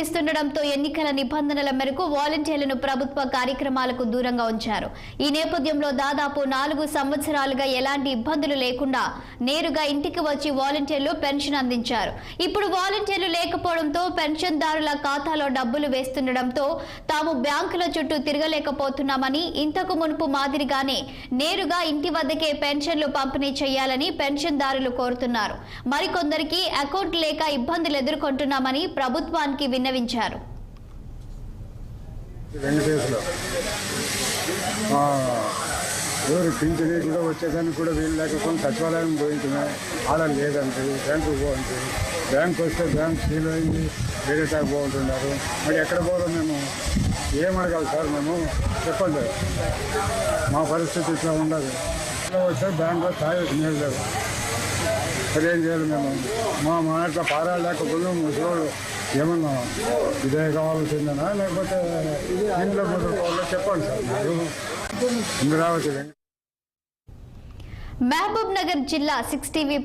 ఇస్తుండటంతో ఎన్నికల నిబంధనల మేరకు వాలంటీర్లను ప్రభుత్వ కార్యక్రమాలకు దూరంగా ఉంచారు. ఈ నేపథ్యంలో దాదాపు 4 సంవత్సరాలుగా ఎలాంటి ఇబ్బందులు లేకుండా నేరుగా ఇంటికి వచ్చి వాలంటీర్లు పెన్షన్ అందించారు. ఇప్పుడు వాలంటీర్లు లేకపోవడంతో పెన్షన్దారుల ఖాతాలో డబ్బులు వేస్తుండటంతో తాము బ్యాంకుల చుట్టూ తిరగలేకపోతున్నామని, ఇంతకు మునుపు మాదిరిగానే నేరుగా ఇంటి వద్దకే పెన్షన్లు పంపిణీ చేయాలని పెన్షన్దారులు కోరుతున్నారు. మరికొందరికి అకౌంట్ లేక ఇబ్బందులు ఎదుర్కొంటున్నామని ప్రభుత్వానికి విన్నవించారు. పింఛనీ కూడా వచ్చేదానికి కూడా వీలు లేకపోతే సచివాలయం పోయించున్నాయి, ఆడ లేదంటే బ్యాంకు పోతుంది, బ్యాంక్ వస్తే బ్యాంక్ సీల్ అయింది, వేరే టాక్ పోతుంటున్నారు. మరి ఎక్కడ పోవడం, మేము ఏమడగాలి సార్? మేము చెప్పండి, మా పరిస్థితి ఇట్లా ఉండదు. వస్తే బ్యాంకులో తాగేసి నీళ్ళు లేవు, మరి ఏం చేయాలి? మేము మా ఇట్లా పారాలు లేకపోతే ముసలోళ్ళు ఏమన్నా ఇదే కావాల్సిందేనా, లేకపోతే ఇంట్లో ముసలి చెప్పండి సార్. మీరు ఇంద్రావతి మహబూబ్ నగర్ జిల్లా 6 టీవీ